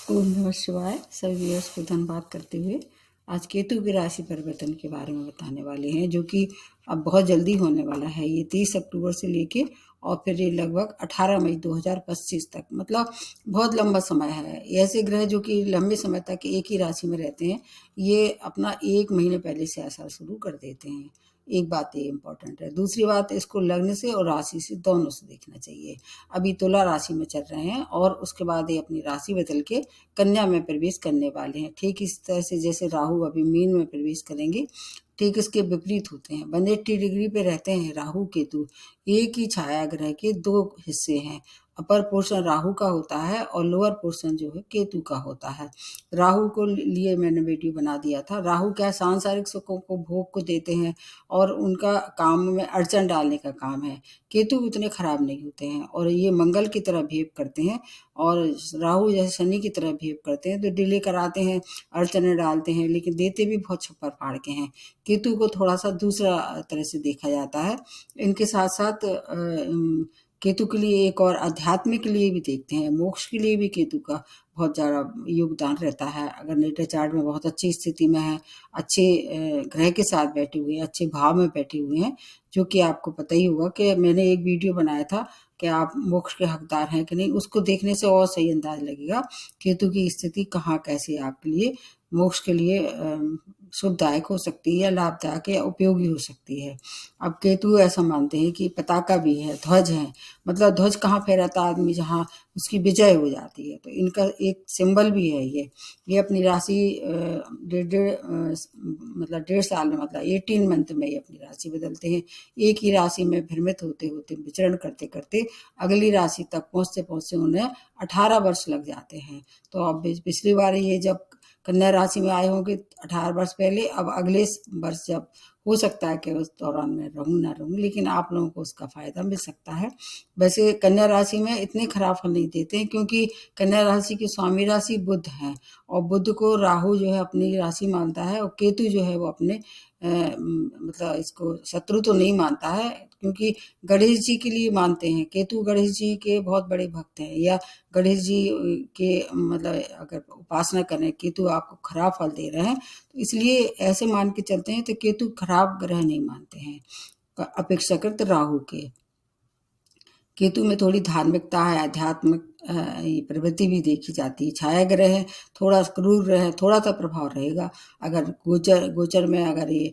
ओम नमः शिवाय। सभी व्यूअर्स को धन्यवाद करते हुए आज केतु की राशि परिवर्तन के बारे में बताने वाले हैं, जो कि अब बहुत जल्दी होने वाला है। ये 30 अक्टूबर से लेके और फिर ये लगभग 18 मई 2025 तक, मतलब बहुत लंबा समय है। ऐसे ग्रह जो कि लंबे समय तक एक ही राशि में रहते हैं, ये अपना 1 महीने पहले से असर शुरू कर देते हैं। एक बात ये इम्पोर्टेंट है। दूसरी बात, इसको लग्न से और राशि से दोनों से देखना चाहिए। अभी तुला राशि में चल रहे हैं और उसके बाद ये अपनी राशि बदल के कन्या में प्रवेश करने वाले हैं। ठीक इस तरह से जैसे राहु अभी मीन में प्रवेश करेंगे, ठीक इसके विपरीत होते हैं। 180 डिग्री पे रहते हैं राहु केतु। एक ही छाया ग्रह के दो हिस्से हैं। अपर पोर्शन राहु का होता है और लोअर पोर्शन जो है केतु का होता है। राहु को लिए मैंने वीडियो बना दिया था। राहु क्या सांसारिक सुखों को, भोग को देते हैं और उनका काम में अड़चन डालने का काम है। केतु उतने खराब नहीं होते हैं और ये मंगल की तरह बिहेव करते हैं, और राहु जैसे शनि की तरह बिहेव करते हैं, तो डिले कराते हैं, अड़चने डालते हैं, लेकिन देते भी बहुत छप्पर फाड़ के हैं। केतु को थोड़ा सा दूसरा तरह से देखा जाता है। इनके साथ साथ केतु के लिए एक और आध्यात्मिक के लिए भी देखते हैं, मोक्ष के लिए भी केतु का बहुत ज़्यादा योगदान रहता है। अगर नेटल चार्ट में बहुत अच्छी स्थिति में है, अच्छे ग्रह के साथ बैठे हुए हैं, अच्छे भाव में बैठे हुए हैं, जो कि आपको पता ही होगा कि मैंने एक वीडियो बनाया था कि आप मोक्ष के हकदार हैं कि नहीं। उसको देखने से और सही अंदाज लगेगा केतु की स्थिति कहाँ कैसे आपके लिए मोक्ष के लिए शुभदायक हो सकती है या लाभदायक या उपयोगी हो सकती है। अब केतु ऐसा मानते हैं कि पताका भी है, ध्वज है, मतलब ध्वज कहाँ फहराता आदमी जहाँ उसकी विजय हो जाती है, तो इनका एक सिंबल भी है ये अपनी राशि मतलब 1.5 साल में, मतलब 18 मंथ में ये अपनी राशि बदलते हैं। एक ही राशि में भ्रमित होते होते, विचरण करते करते अगली राशि तक पहुँचते पहुँचते उन्हें 18 वर्ष लग जाते हैं। तो अब पिछली बार ये जब कन्या राशि में आए होंगे 18 वर्ष पहले, अब अगले वर्ष जब हो सकता है कि उस दौरान मैं रहूँ ना रहूँ, लेकिन आप लोगों को उसका फायदा मिल सकता है। वैसे कन्या राशि में इतने खराब फल नहीं देते हैं, क्योंकि कन्या राशि की स्वामी राशि बुध है, और बुध को राहु जो है अपनी राशि मानता है, और केतु जो है वो अपने मतलब इसको शत्रु तो नहीं मानता है, क्योंकि गणेश जी के लिए मानते हैं। केतु गणेश जी के बहुत बड़े भक्त हैं, या गणेश जी के मतलब अगर उपासना करें, केतु आपको खराब फल दे रहे हैं, तो इसलिए ऐसे मान के चलते हैं। तो केतु खराब ग्रह नहीं मानते हैं अपेक्षाकृत राहु के। केतु में थोड़ी धार्मिकता है, आध्यात्मिक प्रवृत्ति भी देखी जाती है। छाया ग्रह है, थोड़ा क्रूर ग्रह है, थोड़ा सा प्रभाव रहेगा। अगर गोचर में अगर ये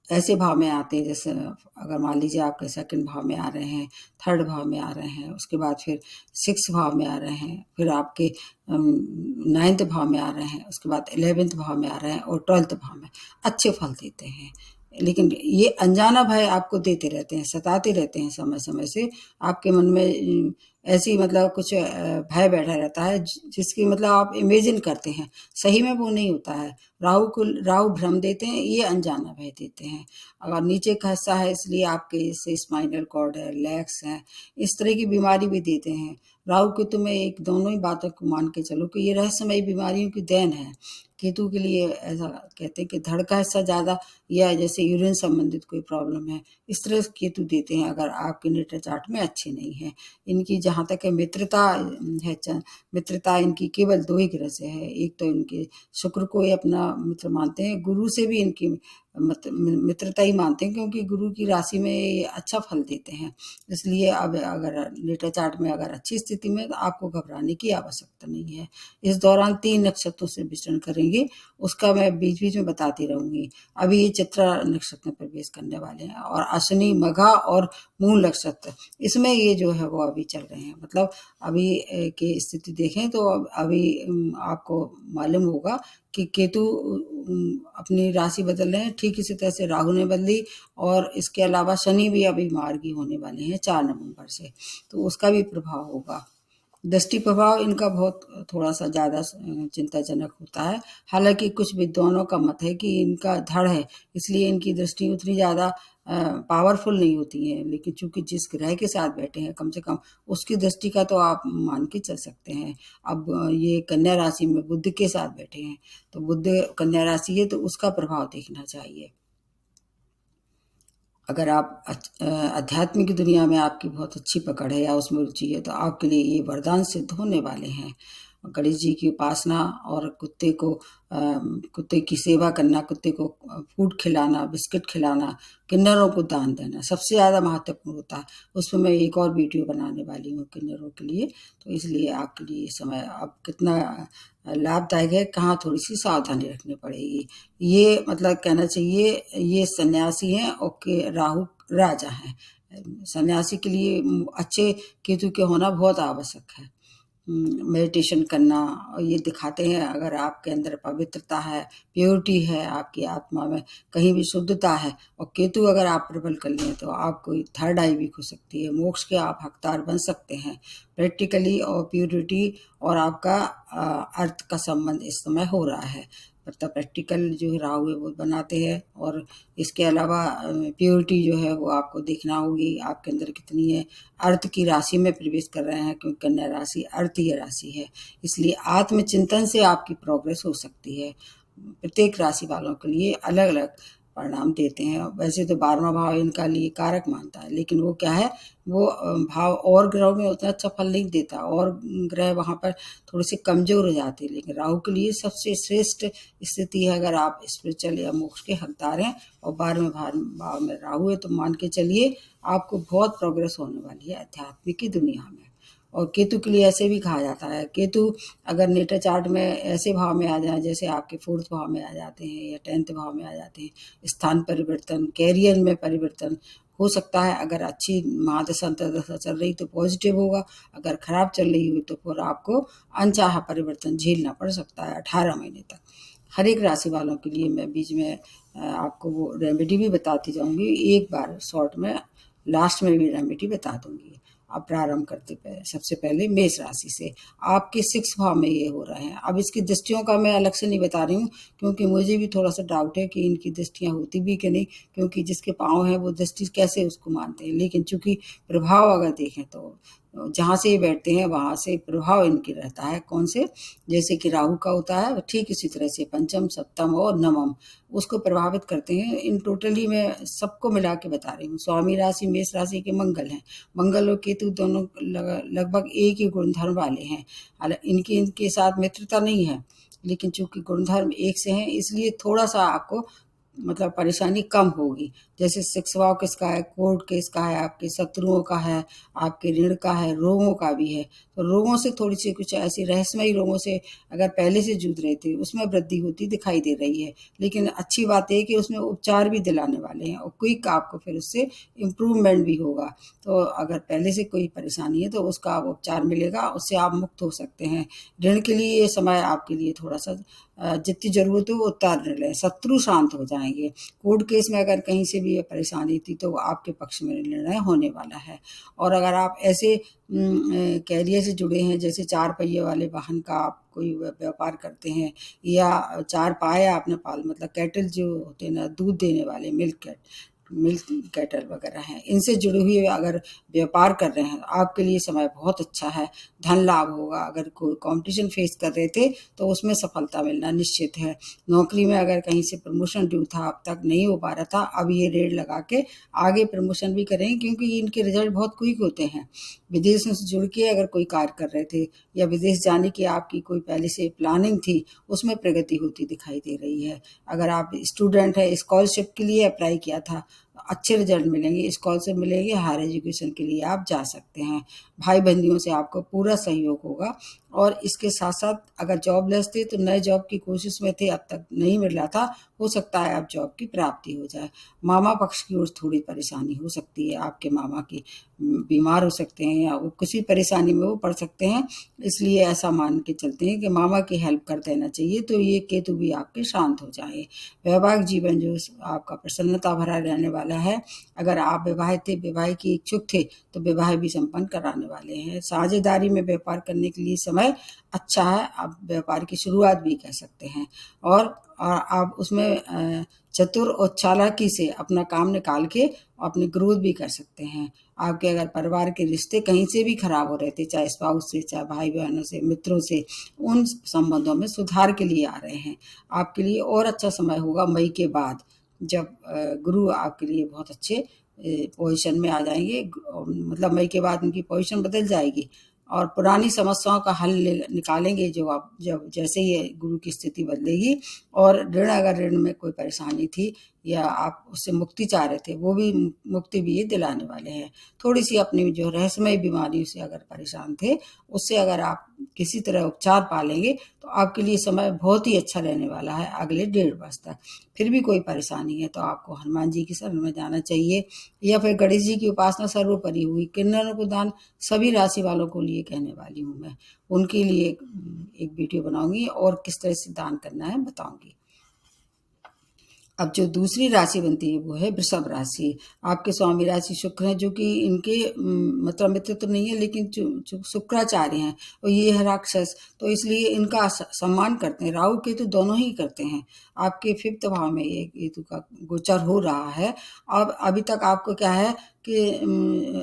ऐसे भाव में आते हैं, जैसे अगर मान लीजिए आपके 2nd भाव में आ रहे हैं, 3rd भाव में आ रहे हैं, उसके बाद फिर 6th भाव में आ रहे हैं, फिर आपके 9th भाव में आ रहे हैं, उसके बाद 11th भाव में आ रहे हैं, और 12th भाव में अच्छे फल देते हैं। लेकिन ये अनजाना भय आपको देते रहते हैं, सताते रहते हैं समय समय से। आपके मन में ऐसी मतलब कुछ भय बैठा रहता है, जिसकी मतलब आप इमेजिन करते हैं, सही में वो नहीं होता है। राहु भ्रम देते हैं, ये अनजाना भय देते हैं। अगर नीचे का हिस्सा है, इसलिए आपके इससे स्पाइनल कॉर्ड है, लेग्स हैं, इस तरह की बीमारी भी देते हैं। राहु केतु में एक दोनों ही बातों को मान के चलो कि ये रहस्यमयी बीमारियों की देन है। केतु के लिए ऐसा कहते हैं कि धड़ का हिस्सा ज़्यादा, या जैसे यूरिन संबंधित कोई प्रॉब्लम है, इस तरह से केतु देते हैं अगर आपके नेटल चार्ट में अच्छे नहीं है। इनकी जहाँ तक है मित्रता है, मित्रता इनकी केवल 2 ही ग्रह से है। एक तो इनके शुक्र को ये अपना मित्र मानते हैं, गुरु से भी इनकी मित्रता ही मानते हैं, क्योंकि गुरु की राशि में ये अच्छा फल देते हैं। इसलिए अब अगर नेटल चार्ट में अगर अच्छी स्थिति में, तो आपको घबराने की आवश्यकता नहीं है। इस दौरान 3 नक्षत्रों से विचरण करेंगे, उसका मैं बीच बीच में बताती रहूंगी। अभी ये चित्रा नक्षत्र में प्रवेश करने वाले हैं, और अश्विनी, मघा और मूल नक्षत्र, इसमें ये जो है वो अभी चल रहे हैं। मतलब अभी की स्थिति देखें तो अभी आपको मालूम होगा कि केतु अपनी राशि बदल रहे हैं, ठीक इसी तरह से राहु ने बदली, और इसके अलावा शनि भी अभी मार्गी होने वाले हैं 4 नवंबर से, तो उसका भी प्रभाव होगा। दृष्टि प्रभाव इनका बहुत थोड़ा सा ज़्यादा चिंताजनक होता है। हालांकि कुछ विद्वानों का मत है कि इनका धड़ है, इसलिए इनकी दृष्टि उतनी ज़्यादा पावरफुल नहीं होती है, लेकिन चूंकि जिस ग्रह के साथ बैठे हैं, कम से कम उसकी दृष्टि का तो आप मान के चल सकते हैं। अब ये कन्या राशि में बुध के साथ बैठे हैं, तो बुध कन्या राशि है, तो उसका प्रभाव देखना चाहिए। अगर आप आध्यात्मिक दुनिया में आपकी बहुत अच्छी पकड़ है या उसमें रुचि है, तो आपके लिए ये वरदान सिद्ध होने वाले हैं। गणेश जी की उपासना और कुत्ते की सेवा करना, कुत्ते को फूड खिलाना, बिस्किट खिलाना, किन्नरों को दान देना सबसे ज़्यादा महत्वपूर्ण होता है। उसमें मैं एक और वीडियो बनाने वाली हूँ किन्नरों के लिए, तो इसलिए आपके लिए समय अब कितना लाभदायक है, कहाँ थोड़ी-सी सावधानी रखनी पड़ेगी। ये मतलब कहना चाहिए ये सन्यासी हैं और के राहु राजा हैं। सन्यासी के लिए अच्छे केतु के होना बहुत आवश्यक है। मेडिटेशन करना, और ये दिखाते हैं अगर आपके अंदर पवित्रता है, प्योरिटी है, आपकी आत्मा में कहीं भी शुद्धता है, और केतु अगर आप प्रबल कर लें तो आपको थर्ड आई भी खुल सकती है, मोक्ष के आप हकदार बन सकते हैं प्रैक्टिकली। और प्योरिटी और आपका अर्थ का संबंध इस समय हो रहा है, मतलब प्रैक्टिकल जो राहु है वो बनाते हैं। और इसके अलावा प्योरिटी जो है वो आपको देखना होगी आपके अंदर कितनी है। अर्थ की राशि में प्रवेश कर रहे हैं, क्योंकि कन्या राशि अर्थीय राशि है, इसलिए आत्मचिंतन से आपकी प्रोग्रेस हो सकती है। प्रत्येक राशि वालों के लिए अलग अलग परिणाम देते हैं। वैसे तो 12वां भाव इनका लिए कारक मानता है, लेकिन वो क्या है, वो भाव और ग्रहों में उतना अच्छा फल नहीं देता, और ग्रह वहाँ पर थोड़े से कमजोर हो जाते हैं। लेकिन राहु के लिए सबसे श्रेष्ठ स्थिति है, अगर आप स्पिरिचुअल या मोक्ष के हकदार हैं और 12वें भाव में राहु है, तो मान के चलिए आपको बहुत प्रोग्रेस होने वाली है आध्यात्मिक की दुनिया में। और केतु के लिए ऐसे भी कहा जाता है, केतु अगर नेटर चार्ट में ऐसे भाव में आ जाए, जैसे आपके 4th भाव में आ जाते हैं या 10th भाव में आ जाते हैं, स्थान परिवर्तन, कैरियर में परिवर्तन हो सकता है। अगर अच्छी महादशा अंतर्दशा चल रही तो पॉजिटिव होगा, अगर खराब चल रही हुई तो फिर आपको अनचाहा परिवर्तन झेलना पड़ सकता है 18 महीने तक। हर एक राशि वालों के लिए मैं बीच में आपको वो रेमेडी भी बताती जाऊंगी, एक बार शॉर्ट में लास्ट में भी रेमेडी बता दूंगी। अब प्रारंभ करते सबसे पहले मेष राशि से। आपके 6 भाव में ये हो रहे हैं। अब इसकी दृष्टियों का मैं अलग से नहीं बता रही हूँ, क्योंकि मुझे भी थोड़ा सा डाउट है कि इनकी दृष्टियाँ होती भी कि नहीं, क्योंकि जिसके पाँव हैं वो दृष्टि कैसे उसको मानते हैं। लेकिन चूंकि प्रभाव अगर देखें तो जहाँ से ये बैठते हैं वहाँ से प्रभाव इनके रहता है। कौन से, जैसे कि राहु का होता है ठीक इसी तरह से पंचम, सप्तम और नवम उसको प्रभावित करते हैं। इन टोटली मैं सबको मिला के बता रही हूँ। स्वामी राशि मेष राशि के मंगल हैं। मंगल और केतु दोनों लगभग एक ही गुणधर्म वाले हैं। हालांकि इनके साथ मित्रता नहीं है, लेकिन चूंकि गुणधर्म एक से हैं इसलिए थोड़ा सा आपको मतलब परेशानी कम होगी। जैसे 6 भाव किसका है, कोर्ट केस का है, आपके शत्रुओं का है, आपके ऋण का है, रोगों का भी है। तो रोगों से थोड़ी सी कुछ ऐसी रहस्यमयी रोगों से अगर पहले से जूझ रहे थे उसमें वृद्धि होती दिखाई दे रही है। लेकिन अच्छी बात है कि उसमें उपचार भी दिलाने वाले हैं और क्विक आपको फिर उससे इम्प्रूवमेंट भी होगा। तो अगर पहले से कोई परेशानी है तो उसका उपचार मिलेगा, उससे आप मुक्त हो सकते हैं। ऋण के लिए ये समय आपके लिए थोड़ा सा जितनी जरूरत हो उतना ऋण लें, शत्रु शांत हो जाएंगे। कोर्ट केस में अगर कहीं से भी परेशानी थी तो आपके पक्ष में निर्णय होने वाला है। और अगर आप ऐसे कैरियर से जुड़े हैं, जैसे 4 पहिए वाले वाहन का आप कोई व्यापार करते हैं, या 4 पाए आपने पाल मतलब कैटल जो होते हैं ना दूध देने वाले, मिल्क कैटल वगैरह हैं, इनसे जुड़े हुए अगर व्यापार कर रहे हैं आपके लिए समय बहुत अच्छा है। धन लाभ होगा। अगर कोई कंपटीशन फेस कर रहे थे तो उसमें सफलता मिलना निश्चित है। नौकरी में अगर कहीं से प्रमोशन ड्यू था, अब तक नहीं हो पा रहा था, अब ये रेड लगा के आगे प्रमोशन भी करेंगे, क्योंकि इनके रिजल्ट बहुत क्विक होते हैं। विदेशों से जुड़ के अगर कोई कार्य कर रहे थे या विदेश जाने की आपकी कोई पहले से प्लानिंग थी, उसमें प्रगति होती दिखाई दे रही है। अगर आप स्टूडेंट है, स्कॉलरशिप के लिए अप्लाई किया था, अच्छे रिजल्ट मिलेंगे, स्कॉलरशिप मिलेगी, हायर एजुकेशन के लिए आप जा सकते हैं। भाई बंधुओं से आपको पूरा सहयोग होगा। और इसके साथ साथ अगर जॉबलेस थे तो नए जॉब की कोशिश में थे, अब तक नहीं मिल रहा था, हो सकता है अब जॉब की प्राप्ति हो जाए। मामा पक्ष की ओर थोड़ी परेशानी हो सकती है, आपके मामा की बीमार हो सकते हैं या वो किसी परेशानी में वो पड़ सकते हैं, इसलिए ऐसा मान के चलते हैं कि मामा की हेल्प कर देना चाहिए, तो ये केतु भी आपके शांत हो जाए। वैवाहिक जीवन जो आपका प्रसन्नता भरा रहने वाला है। अगर आप विवाहित थे, विवाह की इच्छुक थे, तो विवाह भी संपन्न कराने वाले हैं। साझेदारी में व्यापार करने के लिए समय अच्छा है, आप व्यापार की शुरुआत भी कर सकते हैं। और आप उसमें चतुर और चालाकी से अपना काम निकाल के अपनी ग्रोथ भी कर सकते हैं। आपके अगर परिवार के रिश्ते कहीं से भी खराब हो रहे थे, चाहे स्पाउस से, चाहे भाई बहनों से, मित्रों से, उन संबंधों में सुधार के लिए आ रहे हैं। आपके लिए और अच्छा समय होगा मई के बाद, जब गुरु आपके लिए बहुत अच्छे पोजीशन में आ जाएंगे। मतलब मई के बाद उनकी पोजीशन बदल जाएगी और पुरानी समस्याओं का हल निकालेंगे जो आप जब जैसे ही गुरु की स्थिति बदलेगी। और अगर ऋण में कोई परेशानी थी या आप उससे मुक्ति चाह रहे थे, वो भी मुक्ति भी ये दिलाने वाले हैं। थोड़ी सी अपनी जो रहस्यमय बीमारी से अगर परेशान थे, उससे अगर आप किसी तरह उपचार पा लेंगे तो आपके लिए समय बहुत ही अच्छा रहने वाला है अगले 1.5 वर्ष तक। फिर भी कोई परेशानी है तो आपको हनुमान जी की शरण में जाना चाहिए या फिर गणेश जी की उपासना सर्वोपरि हुई। किन्नरों को दान सभी राशि वालों को लिए कहने वाली हूँ मैं, उनके लिए एक वीडियो बनाऊंगी और किस तरह से दान करना है बताऊंगी। अब जो दूसरी राशि बनती है वो है वृषभ राशि। आपके स्वामी राशि शुक्र हैं, जो कि इनके मतलब मित्र तो नहीं है लेकिन जो शुक्राचार्य हैं और ये है राक्षस, तो इसलिए इनका सम्मान करते हैं। राहु केतु दोनों ही करते हैं। आपके 5th भाव में ये केतु का गोचर हो रहा है। अब अभी तक आपको क्या है कि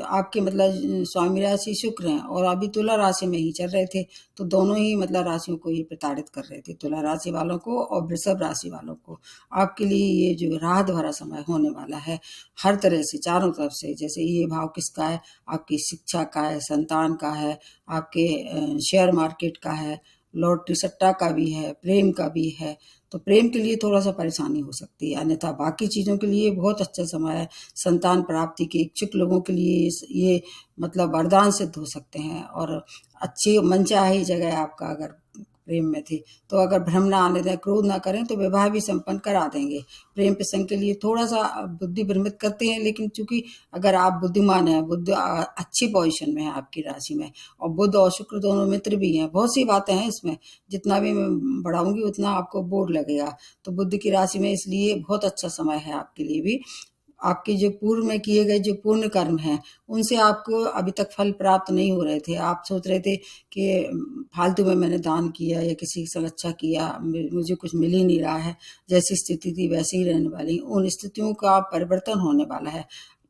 आपके मतलब स्वामी राशि शुक्र हैं और अभी तुला राशि में ही चल रहे थे, तो दोनों ही मतलब राशियों को ये प्रताड़ित कर रहे थे, तुला राशि वालों को और वृषभ राशि वालों को। आपके लिए ये जो राहत भरा समय होने वाला है हर तरह से, चारों तरफ से। जैसे ये भाव किसका है, आपकी शिक्षा का है, संतान का है, आपके शेयर मार्केट का है, लॉटरी सट्टा का भी है, प्रेम का भी है। तो प्रेम के लिए थोड़ा सा परेशानी हो सकती है, अन्यथा बाकी चीज़ों के लिए बहुत अच्छा समय है। संतान प्राप्ति के इच्छुक लोगों के लिए ये मतलब वरदान सिद्ध हो सकते हैं। और अच्छी मनचाही जगह आपका अगर प्रेम में थी तो अगर भ्रम ना आने दें, क्रोध ना करें तो विवाह भी संपन्न करा देंगे। प्रेम प्रसंग के लिए थोड़ा सा बुद्धि भ्रमित करते हैं, लेकिन चूंकि अगर आप बुद्धिमान हैं, बुद्ध अच्छी पोजीशन में है आपकी राशि में, और बुध और शुक्र दोनों मित्र भी हैं। बहुत सी बातें हैं इसमें, जितना भी मैं बढ़ाऊंगी उतना आपको बोर लगेगा। तो बुध की राशि में इसलिए बहुत अच्छा समय है आपके लिए भी। आपके जो पूर्व में किए गए जो पुण्य कर्म हैं, उनसे आपको अभी तक फल प्राप्त नहीं हो रहे थे। आप सोच रहे थे कि फालतू में मैंने दान किया या किसी के संग अच्छा किया, मुझे कुछ मिल ही नहीं रहा है। जैसी स्थिति थी वैसे ही रहने वाली। उन स्थितियों का परिवर्तन होने वाला है।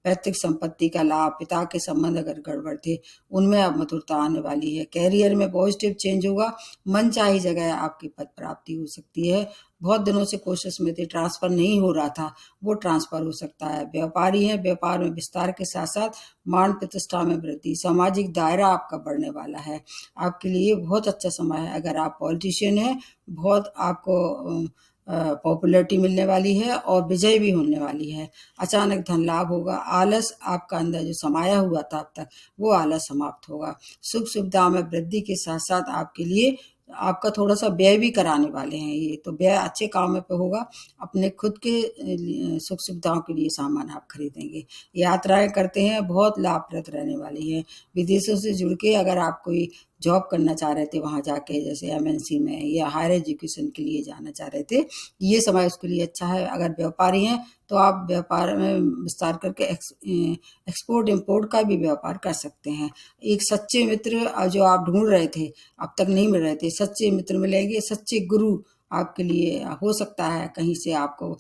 पैतृक संपत्ति का लाभ, पिता के संबंध अगर गड़बड़ थे, उनमें अब मधुरता आने वाली है। कैरियर में पॉजिटिव चेंज होगा। मनचाही जगह आपकी पद प्राप्ति हो सकती है। बहुत दिनों से कोशिश में थे, ट्रांसफर नहीं हो रहा था, वो ट्रांसफर हो सकता है। व्यापारी हैं, व्यापार में विस्तार के साथ साथ मान प्रतिष्ठा में वृद्धि, सामाजिक दायरा आपका बढ़ने वाला है। आपके लिए बहुत अच्छा समय है। अगर आप पॉलिटिशियन हैं, बहुत आपको पॉपुलैरिटी मिलने वाली है और विजय भी होने वाली है। अचानक धन लाभ होगा। आलस आपका अंदर जो समाया हुआ था अब तक, वो आलस समाप्त होगा। सुख सुविधा में वृद्धि के साथ साथ आपके लिए आपका थोड़ा सा व्यय भी कराने वाले हैं ये, तो व्यय अच्छे कामों पे होगा। अपने खुद के सुख सुविधाओं के लिए सामान आप खरीदेंगे। यात्राएं करते हैं, बहुत लाभप्रद रहने वाली है। विदेशों से जुड़ के अगर आप कोई जॉब करना चाह रहे थे वहाँ जाके, जैसे एमएनसी में, या हायर एजुकेशन के लिए जाना चाह रहे थे, ये समय उसके लिए अच्छा है। अगर व्यापारी हैं तो आप व्यापार में विस्तार करके एक्सपोर्ट इम्पोर्ट का भी व्यापार कर सकते हैं। एक सच्चे मित्र जो आप ढूंढ रहे थे, अब तक नहीं मिल रहे थे, सच्चे मित्र मिलेंगे। सच्चे गुरु आपके लिए हो सकता है, कहीं से आपको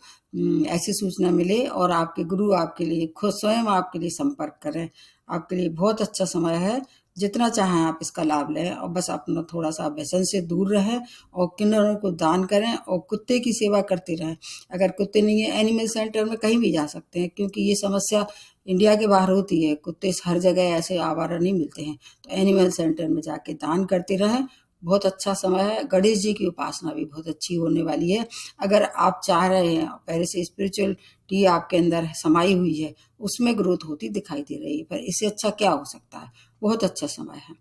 ऐसी सूचना मिले और आपके गुरु आपके लिए खुद स्वयं आपके लिए संपर्क करें। आपके लिए बहुत अच्छा समय है। जितना चाहें आप इसका लाभ लें, और बस अपना थोड़ा सा व्यसन से दूर रहें और किन्नरों को दान करें और कुत्ते की सेवा करते रहें। अगर कुत्ते नहीं है, एनिमल सेंटर में कहीं भी जा सकते हैं, क्योंकि ये समस्या इंडिया के बाहर होती है। कुत्ते हर जगह ऐसे आवारा नहीं मिलते हैं, तो एनिमल सेंटर में जाके दान करते रहें। बहुत अच्छा समय है। गणेश जी की उपासना भी बहुत अच्छी होने वाली है। अगर आप चाह रहे हैं, पहले से स्पिरिचुअलिटी आपके अंदर समाई हुई है, उसमें ग्रोथ होती दिखाई दे रही है, पर इससे अच्छा क्या हो सकता है। बहुत अच्छा समय है।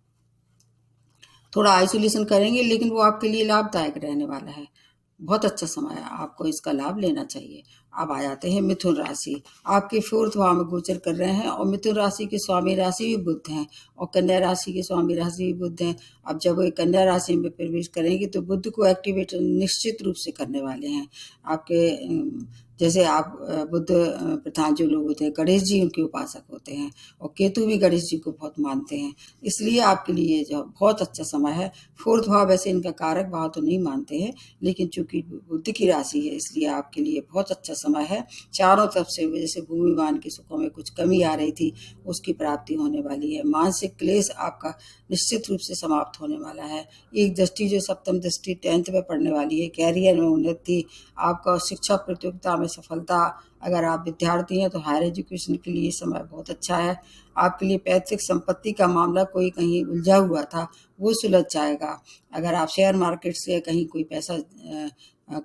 थोड़ा आइसोलेशन करेंगे लेकिन वो आपके लिए लाभदायक रहने वाला है। बहुत अच्छा समय है, आपको इसका लाभ लेना चाहिए। अब आ जाते हैं मिथुन राशि। आपके 4th भाव में गोचर कर रहे हैं और मिथुन राशि के स्वामी राशि भी बुध हैं और कन्या राशि के स्वामी राशि भी बुध हैं। अब जब वो कन्या राशि में प्रवेश करेंगे तो बुध को एक्टिवेट निश्चित रूप से करने वाले हैं। आपके जैसे आप बुद्ध प्रधान जो लोग होते हैं, गणेश जी उनके उपासक होते हैं और केतु भी गणेश जी को बहुत मानते हैं, इसलिए आपके लिए जो बहुत अच्छा समय है। 4th भाव वैसे इनका कारक भाव तो नहीं मानते हैं, लेकिन चूंकि बुद्ध की राशि है इसलिए आपके लिए बहुत अच्छा समय है। चारों तरफ से जैसे भूमिमान के सुखों में कुछ कमी आ रही थी, उसकी प्राप्ति होने वाली है। मानसिक क्लेश आपका निश्चित रूप से समाप्त होने वाला है। एक दृष्टि जो 7th दृष्टि 10th में पड़ने वाली है। कैरियर में उन्नति, आपका शिक्षा प्रतियोगिता में सफलता। अगर आप विद्यार्थी हैं तो हायर एजुकेशन के लिए समय बहुत अच्छा है। आपके लिए पैतृक संपत्ति का मामला कोई कहीं उलझा हुआ था, वो सुलझ जाएगा। अगर आप शेयर मार्केट से कहीं कोई पैसा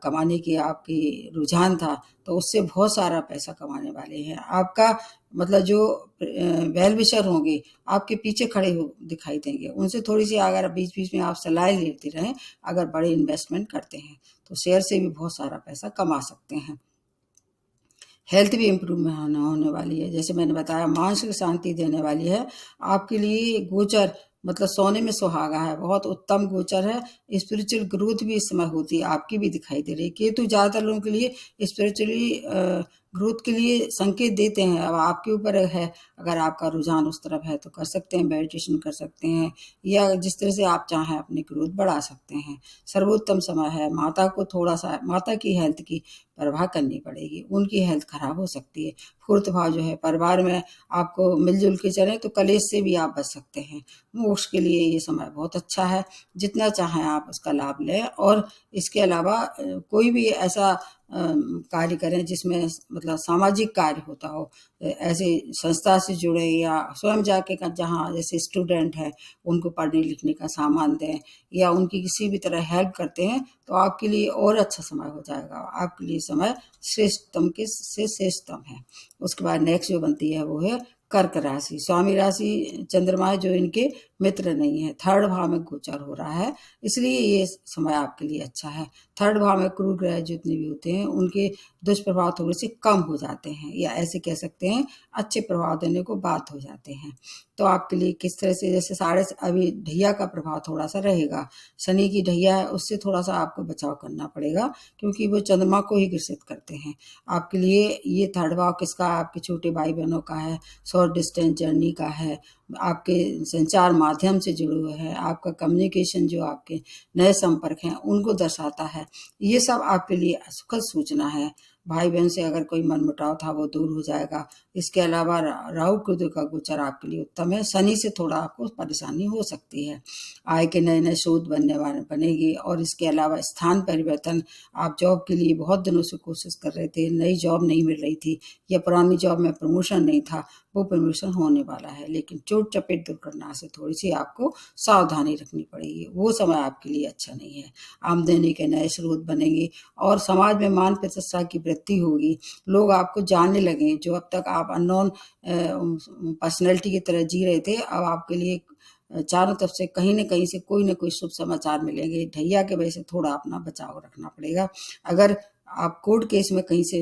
कमाने की आपकी रुझान था, तो उससे बहुत सारा पैसा कमाने वाले हैं। आपका मतलब जो वेल विशर होंगे, आपके पीछे खड़े हो दिखाई देंगे। उनसे थोड़ी-सी अगर बीच-बीच में आप सलाह लेते रहें, अगर बड़े इन्वेस्टमेंट करते हैं, तो शेयर से भी बहुत सारा पैसा कमा सकते हैं। हेल्थ भी इम्प्रूवमेंट होने वाली है। जैसे मैंने बताया, मानसिक शांति देने वाली है। आपके लिए गोचर मतलब सोने में सुहागा है, बहुत उत्तम गोचर है। स्पिरिचुअल ग्रोथ भी इस समय होती है, आपकी भी दिखाई दे रही है। केतु ज़्यादातर लोगों के लिए स्पिरिचुअली ग्रोथ के लिए संकेत देते हैं। अब आपके ऊपर है, अगर आपका रुझान उस तरफ है तो कर सकते हैं, मेडिटेशन कर सकते हैं, या जिस तरह से आप चाहें अपनी ग्रोथ बढ़ा सकते हैं। सर्वोत्तम समय है। माता को थोड़ा-सा माता की हेल्थ की परवाह करनी पड़ेगी, उनकी हेल्थ खराब हो सकती है। फोर्थ भाव जो है, परिवार में आपको मिलजुल के चलें तो कलेश से भी आप बच सकते हैं। मोक्ष के लिए ये समय बहुत अच्छा है, जितना चाहें आप उसका लाभ लें। और इसके अलावा कोई भी ऐसा कार्य करें जिसमें मतलब सामाजिक कार्य होता हो, ऐसे संस्था से जुड़े या स्वयं जाके जहाँ जैसे स्टूडेंट हैं उनको पढ़ने लिखने का सामान दें, या उनकी किसी भी तरह हेल्प करते हैं, तो आपके लिए और अच्छा समय हो जाएगा। आपके लिए समय श्रेष्ठतम के से श्रेष्ठतम है। उसके बाद नेक्स्ट जो बनती है वो है कर्क राशि। स्वामी राशि चंद्रमा है, जो इनके मित्र नहीं है। थर्ड भाव में गोचर हो रहा है, इसलिए ये समय आपके लिए अच्छा है। थर्ड भाव में क्रूर ग्रह जितने भी होते हैं, उनके दुष्प्रभाव थोड़े से कम हो जाते हैं, या ऐसे कह सकते हैं अच्छे प्रभाव देने को बात हो जाते हैं। तो आपके लिए किस तरह से, जैसे साढ़े अभी ढैया का प्रभाव थोड़ा सा रहेगा, शनि की ढैया है, उससे थोड़ा सा आपको बचाव करना पड़ेगा, क्योंकि वो चंद्रमा को ही ग्रसित करते हैं। आपके लिए ये थर्ड भाव किसका, आपके छोटे भाई बहनों का है, शॉर्ट डिस्टेंस जर्नी का है, आपके संचार माध्यम से जुड़े हुए हैं, आपका कम्युनिकेशन जो आपके नए संपर्क हैं उनको दर्शाता है। ये सब आपके लिए सुखद सूचना है। भाई बहन से अगर कोई मनमुटाव था वो दूर हो जाएगा। इसके अलावा राहु केतु का गोचर आपके लिए उत्तम है। शनि से थोड़ा आपको परेशानी हो सकती है। आय के नए नए स्रोत बनेगी। और इसके अलावा स्थान परिवर्तन, आप जॉब के लिए बहुत दिनों से कोशिश कर रहे थे, नई जॉब नहीं मिल रही थी, या पुरानी जॉब में प्रमोशन नहीं था, वो प्रमोशन होने वाला है। लेकिन चोट चपेट दुर्घटना से थोड़ी सी आपको सावधानी रखनी पड़ेगी। वो समय आपके लिए अच्छा नहीं है। आमदनी के नए स्रोत बनेंगे, और समाज में मान प्रतिष्ठा की वृद्धि होगी। लोग आपको जानने लगे। जो अब तक आप अननोन पर्सनैलिटी की तरह जी रहे थे, अब आपके लिए चारों तरफ से कहीं न कहीं से कोई न कोई शुभ समाचार मिलेंगे। ढैया के वजह से थोड़ा अपना बचाव रखना पड़ेगा। अगर आप कोर्ट केस में कहीं से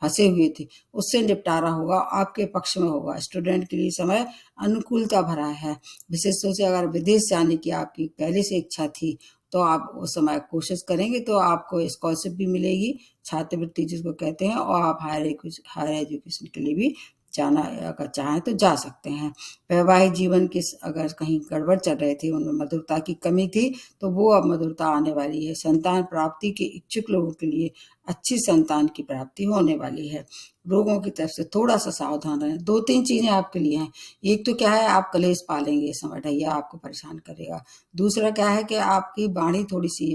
फँसे हुए थे, उससे निपटारा होगा, आपके पक्ष में होगा। स्टूडेंट के लिए समय अनुकूलता भरा है। विशेष रूप से अगर विदेश जाने की आपकी पहले से इच्छा थी, तो आप उस समय कोशिश करेंगे तो आपको स्कॉलरशिप भी मिलेगी, छात्रवृत्ति जिसको कहते हैं, और आप हायर एजुकेशन के लिए भी जाना अगर चाहें तो जा सकते हैं। वैवाहिक जीवन के अगर कहीं गड़बड़ चल रहे थे, उनमें मधुरता की कमी थी, तो वो अब मधुरता आने वाली है। संतान प्राप्ति के इच्छुक लोगों के लिए अच्छी संतान की प्राप्ति होने वाली है। रोगों की तरफ से थोड़ा सा सावधान रहें। 2-3 चीज़ें आपके लिए हैं। एक तो क्या है, आप कलेश पालेंगे इस समय, ढैया आपको परेशान करेगा। दूसरा क्या है कि आपकी वाणी थोड़ी सी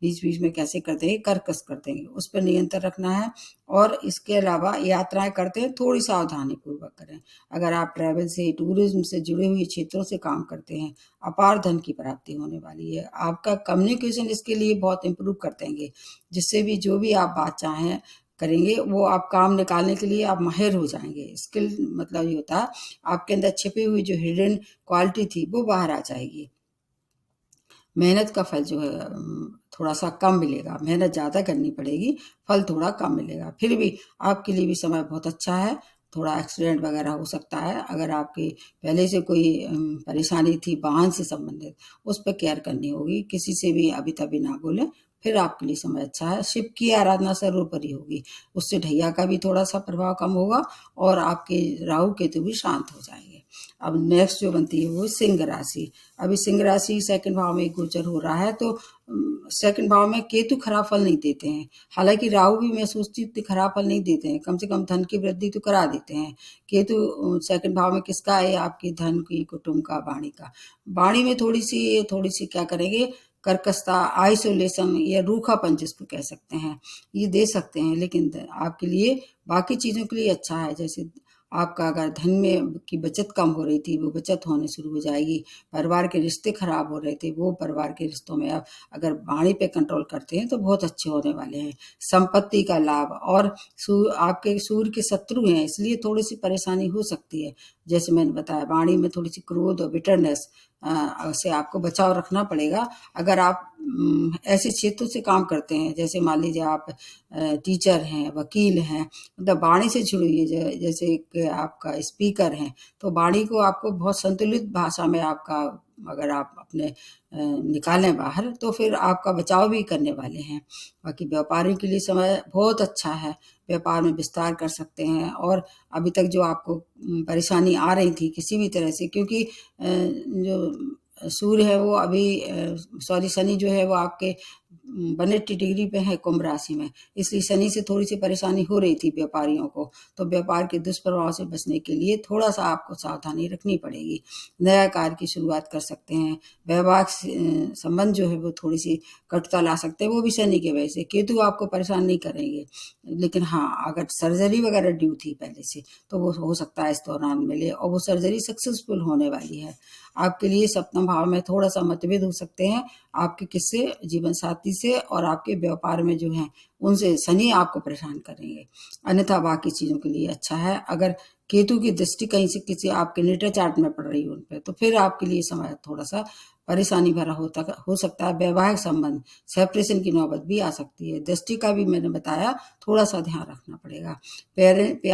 बीच-बीच में कैसे कर देंगे, कर्कश कर देंगे, उस पर नियंत्रण रखना है। और इसके अलावा यात्राएँ करते हैं, थोड़ी सावधानी पूर्वक करें। अगर आप ट्रैवल से, टूरिज़्म से जुड़े हुए क्षेत्रों से काम करते हैं, अपार धन की प्राप्ति होने वाली है। आपका कम्युनिकेशन इसके लिए बहुत इम्प्रूव कर देंगे, जिससे भी जो भी आप बात चाहें करेंगे, वो आप काम निकालने के लिए आप माहिर हो जाएँगे। स्किल मतलब ये होता है, आपके अंदर छिपी हुई जो हिडन क्वालिटी थी, वो बाहर आ जाएगी। मेहनत का फल जो है थोड़ा-सा कम मिलेगा, मेहनत ज़्यादा करनी पड़ेगी, फल थोड़ा कम मिलेगा। फिर भी आपके लिए भी समय बहुत अच्छा है। थोड़ा एक्सीडेंट वगैरह हो सकता है। अगर आपकी पहले से कोई परेशानी थी वाहन से संबंधित, उस पे केयर करनी होगी। किसी से भी अभी-तभी ना बोलें, फिर आपके लिए समय अच्छा है। शिव की आराधना सर्वोपरि होगी, उससे ढैया का भी थोड़ा-सा प्रभाव कम होगा, और आपके राहु केतु भी शांत हो जाएँगे। अब नेक्स्ट जो बनती है वो सिंह राशि। अभी सिंह राशि सेकंड भाव में गोचर हो रहा है, तो सेकंड भाव में केतु खराब फल नहीं देते हैं। हालांकि राहु भी मैं सोचती हूँ इतने खराब फल नहीं देते हैं, कम से कम धन की वृद्धि तो करा देते हैं। केतु सेकंड भाव में किसका है, आपकी धन की, कुटुंब का, वाणी का। वाणी में थोड़ी सी क्या करेंगे, कर्कशता, आइसोलेशन या रूखापन जिसको कह सकते हैं, ये दे सकते हैं। लेकिन आपके लिए बाकी चीज़ों के लिए अच्छा है। जैसे आपका अगर धन में की बचत कम हो रही थी, वो बचत होने शुरू हो जाएगी। परिवार के रिश्ते खराब हो रहे थे, वो परिवार के रिश्तों में आप अगर वाणी पे कंट्रोल करते हैं तो बहुत अच्छे होने वाले हैं। संपत्ति का लाभ और आपके सूर्य के शत्रु हैं, इसलिए थोड़ी सी परेशानी हो सकती है। जैसे मैंने बताया, वाणी में थोड़ी सी क्रोध और बिटरनेस से आपको बचाव रखना पड़ेगा। अगर आप ऐसे क्षेत्रों से काम करते हैं, जैसे मान लीजिए आप टीचर हैं, वकील हैं, मतलब वाणी से जुड़ी हुई, जैसे कि आपका स्पीकर हैं, तो वाणी को आपको बहुत संतुलित भाषा में आपका अगर आप अपने निकालें बाहर, तो फिर आपका बचाव भी करने वाले हैं। बाकी व्यापारी के लिए समय बहुत अच्छा है, व्यापार में विस्तार कर सकते हैं। और अभी तक जो आपको परेशानी आ रही थी किसी भी तरह से, क्योंकि जो सूर्य है वो अभी सॉरी शनि जो है वो आपके 180 डिग्री पे है कुंभ राशि में, इसलिए शनि से थोड़ी सी परेशानी हो रही थी व्यापारियों को। तो व्यापार के दुष्प्रभाव से बचने के लिए थोड़ा सा आपको सावधानी रखनी पड़ेगी। नया कार्य की शुरुआत कर सकते हैं। वैवाहिक संबंध जो है वो थोड़ी सी कटुता ला सकते हैं, वो भी शनि के वजह से। केतु आपको परेशान नहीं करेंगे, लेकिन हाँ, अगर सर्जरी वगैरह ड्यू थी पहले से तो वो हो सकता है इस दौरान मिले, और वो सर्जरी सक्सेसफुल होने वाली है। आपके लिए सप्तम भाव में थोड़ा सा मतभेद हो सकते हैं आपके किससे, जीवन साथी से और आपके व्यापार में जो है उनसे। शनि आपको परेशान करेंगे, अन्यथा बाकी चीज़ों के लिए अच्छा है। अगर केतु की दृष्टि कहीं से किसी आपके नेटर चार्ट में पड़ रही है उन पे, तो फिर आपके लिए समय थोड़ा सा परेशानी भरा हो सकता है। वैवाहिक संबंध सेपरेशन की नौबत भी आ सकती है। दृष्टि का भी मैंने बताया, थोड़ा सा ध्यान रखना पड़ेगा।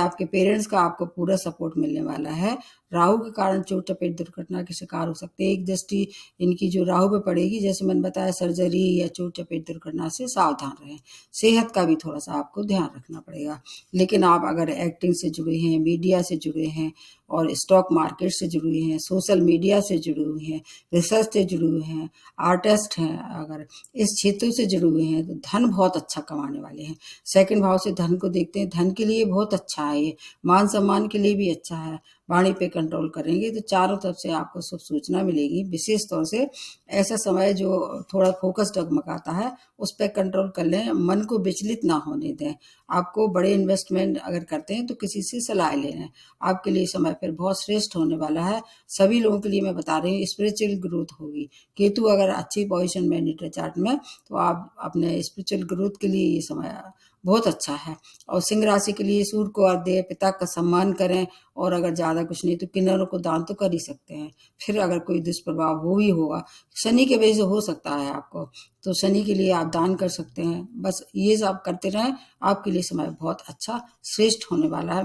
आपके पेरेंट्स का आपको पूरा सपोर्ट मिलने वाला है। राहु के कारण चोट चपेट दुर्घटना के शिकार हो सकते हैं। एक दृष्टि इनकी जो राहु पे पड़ेगी, जैसे मैंने बताया, सर्जरी या चोट चपेट दुर्घटना से सावधान रहें। सेहत का भी थोड़ा सा आपको ध्यान रखना पड़ेगा। लेकिन आप अगर एक्टिंग से जुड़े हैं, मीडिया से जुड़े हैं और स्टॉक मार्केट से जुड़े हुए हैं, सोशल मीडिया से जुड़े हुए हैं, रिसर्च से जुड़े हुए हैं, आर्टिस्ट हैं, अगर इस क्षेत्रों से जुड़े हुए हैं तो धन बहुत अच्छा कमाने वाले हैं। सेकंड भाव से धन को देखते हैं, धन के लिए बहुत अच्छा है ये, मान सम्मान के लिए भी अच्छा है। वाणी पे कंट्रोल करेंगे तो चारों तरफ से आपको सब सूचना मिलेगी। विशेष तौर से ऐसा समय जो थोड़ा फोकस डगमगाता है उस पर कंट्रोल कर लें, मन को विचलित ना होने दें। आपको बड़े इन्वेस्टमेंट अगर करते हैं तो किसी से सलाह ले लें, आपके लिए समय फिर बहुत श्रेष्ठ होने वाला है। सभी लोगों के लिए मैं बता रही हूँ, स्पिरिचुअल ग्रोथ होगी। केतु अगर अच्छी पोजीशन में नेटर चार्ट में, तो आप अपने स्पिरिचुअल ग्रोथ के लिए ये समय बहुत अच्छा है। और सिंह राशि के लिए सूर्य को अर्घ्य दें, पिता का सम्मान करें, और अगर ज़्यादा कुछ नहीं तो किन्नरों को दान तो कर ही सकते हैं। फिर अगर कोई दुष्प्रभाव हो ही होगा, शनि के वजह से हो सकता है आपको, तो शनि के लिए आप दान कर सकते हैं। बस ये सब करते रहें, आपके लिए समय बहुत अच्छा श्रेष्ठ होने वाला है।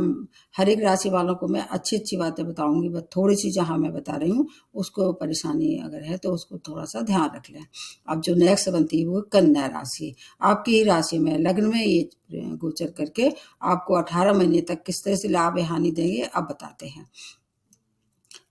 हर एक राशि वालों को मैं अच्छी अच्छी बातें बताऊंगी, बस थोड़ी सी जहाँ मैं बता रही हूँ उसको परेशानी अगर है तो उसको थोड़ा सा ध्यान रख लें। अब जो नेक्स्ट बनती है वो कन्या राशि। आपकी ही राशि में लग्न में ये गोचर करके आपको 18 महीने तक किस तरह से लाभ या हानि देंगे अब बताते हैं।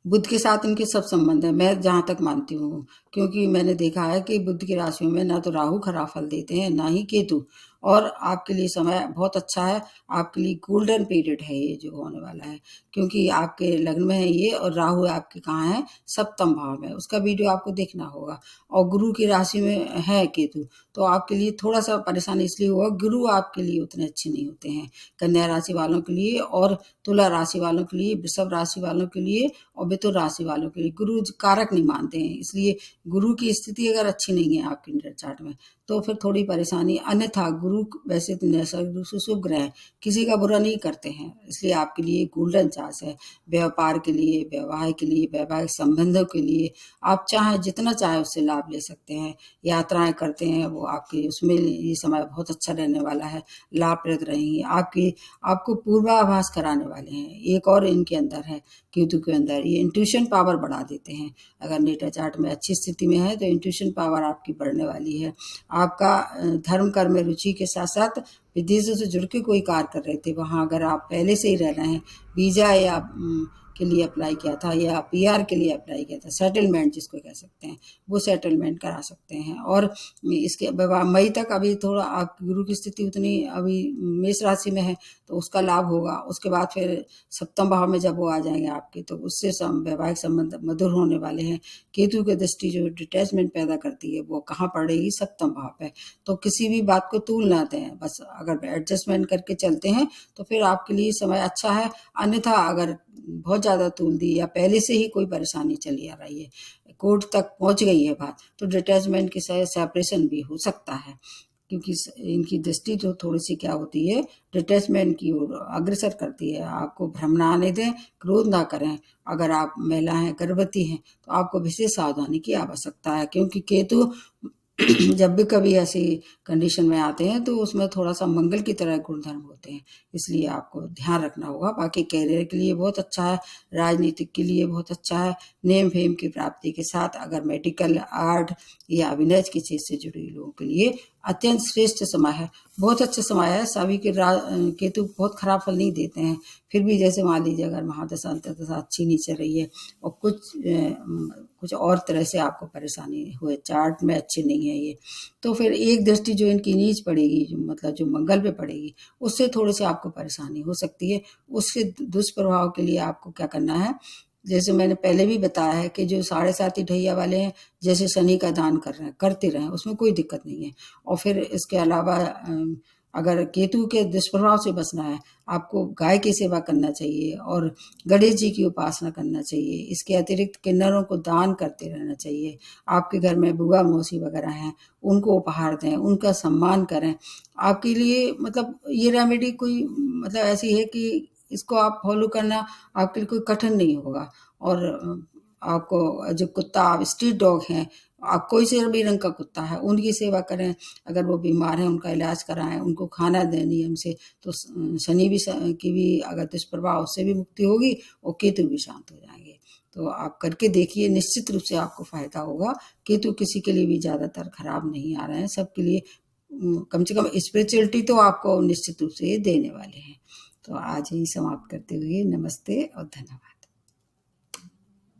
बुध के साथ इनके सब संबंध है, मैं जहाँ तक मानती हूँ, क्योंकि मैंने देखा है कि बुध की राशियों में ना तो राहु खराब फल देते हैं ना ही केतु। और आपके लिए समय बहुत अच्छा है, आपके लिए गोल्डन पीरियड है ये जो होने वाला है, क्योंकि आपके लग्न में है ये और राहु आपके कहाँ है, सप्तम भाव में। उसका वीडियो आपको देखना होगा। और गुरु की राशि में है केतु, तो आपके लिए थोड़ा सा परेशानी इसलिए होगा, गुरु आपके लिए उतने अच्छे नहीं होते हैं कन्या राशि वालों के लिए, और तुला राशि वालों के लिए, वृषभ राशि वालों के लिए और मिथुन राशि वालों के लिए। गुरु कारक नहीं मानते हैं, इसलिए गुरु की स्थिति अगर अच्छी नहीं है आपके नेटर चार्ट में तो फिर थोड़ी परेशानी। अन्यथा गुरु वैसे तो नैसर्गिक रूप से शुभ ग्रह हैं, किसी का बुरा नहीं करते हैं, इसलिए आपके लिए गोल्डन चांस है। व्यापार के लिए, वैवाहिक के लिए, वैवाहिक संबंधों के लिए आप चाहें जितना चाहे उससे लाभ ले सकते हैं। यात्राएं करते हैं वो आपके उसमें ये समय बहुत अच्छा रहने वाला है, लाभप्रद रहेंगी। आपको पूर्वाभास कराने वाले हैं। एक और इनके अंदर है, केतु के अंदर, ये इंट्यूशन पावर बढ़ा देते हैं। अगर नेटर चार्ट में अच्छी स्थिति में है तो इंट्यूशन पावर आपकी बढ़ने वाली है। आपका धर्म कर्म में रुचि के साथ साथ विदेशों से जुड़ के कोई कार्य कर रहे थे, वहाँ अगर आप पहले से ही रह रहे हैं, वीजा या के लिए अप्लाई किया था या पीआर के लिए अप्लाई किया था, सेटलमेंट जिसको कह सकते हैं, वो सेटलमेंट करा सकते हैं। और इसके मई तक अभी थोड़ा आपकी गुरु की स्थिति उतनी अभी मेष राशि में है तो उसका लाभ होगा। उसके बाद फिर सप्तम भाव में जब वो आ जाएंगे आपके तो उससे वैवाहिक संबंध मधुर होने वाले हैं। केतु की दृष्टि जो डिटैचमेंट पैदा करती है वो कहाँ पड़ेगी, सप्तम भाव पे। तो किसी भी बात को तूल ना दें, बस अगर एडजस्टमेंट करके चलते हैं तो फिर आपके लिए समय अच्छा है। अन्यथा अगर बहुत ज़्यादा तूल दी या पहले से ही कोई परेशानी चली आ रही है, कोर्ट तक पहुंच गई है बात, तो डिटैचमेंट की सेपरेशन भी हो सकता है। क्योंकि इनकी दृष्टि जो थोड़ी सी क्या होती है, डिटैचमेंट की ओर अग्रसर करती है। आपको भ्रम ना आने दें, क्रोध ना करें। अगर आप महिला हैं, गर्भवती हैं, तो आपको विशेष सावधानी की आवश्यकता है, क्योंकि केतु जब भी कभी ऐसी कंडीशन में आते हैं तो उसमें थोड़ा सा मंगल की तरह गुणधर्म होते हैं, इसलिए आपको ध्यान रखना होगा। बाकी कैरियर के लिए बहुत अच्छा है, राजनीतिक के लिए बहुत अच्छा है, नेम फेम की प्राप्ति के साथ अगर मेडिकल, आर्ट या अभिनय की चीज से जुड़े लोगों के लिए अत्यंत श्रेष्ठ समय है, बहुत अच्छा समय है। सभी के केतु बहुत खराब फल नहीं देते हैं, फिर भी जैसे मान लीजिए अगर महादशा अंतर्दशा अच्छी नहीं चल रही है और कुछ और तरह से आपको परेशानी हुए, चार्ट में अच्छे नहीं है ये, तो फिर एक दृष्टि जो इनकी नीच पड़ेगी, जो मतलब जो मंगल पे पड़ेगी, उससे थोड़ी सी आपको परेशानी हो सकती है। उसके दुष्प्रभाव के लिए आपको क्या करना है, जैसे मैंने पहले भी बताया है कि जो 7.5 ढैया वाले हैं, जैसे शनि का दान कर रहे हैं, करते रहें, उसमें कोई दिक्कत नहीं है। और फिर इसके अलावा अगर केतु के दुष्प्रभाव से बचना है, आपको गाय की सेवा करना चाहिए और गणेश जी की उपासना करना चाहिए। इसके अतिरिक्त किन्नरों को दान करते रहना चाहिए। आपके घर में बुआ मौसी वगैरह हैं, उनको उपहार दें, उनका सम्मान करें। आपके लिए मतलब ये रेमेडी कोई मतलब ऐसी है कि इसको आप फॉलो करना आपके लिए कोई कठिन नहीं होगा। और आपको जो कुत्ता, आप स्ट्रीट डॉग हैं, आप कोई से भी रंग का कुत्ता है, उनकी सेवा करें। अगर वो बीमार हैं उनका इलाज कराएं, उनको खाना दें नियम से, तो शनि भी की भी अगर दुष्प्रभाव उससे भी मुक्ति होगी और केतु भी शांत हो जाएंगे। तो आप करके देखिए, निश्चित रूप से आपको फायदा होगा। केतु किसी के लिए भी ज़्यादातर खराब नहीं आ रहे हैं, सबके लिए कम से कम स्पिरिचुअलिटी तो आपको निश्चित रूप से ये देने वाले हैं। तो आज ही समाप्त करते हुए नमस्ते और धन्यवाद।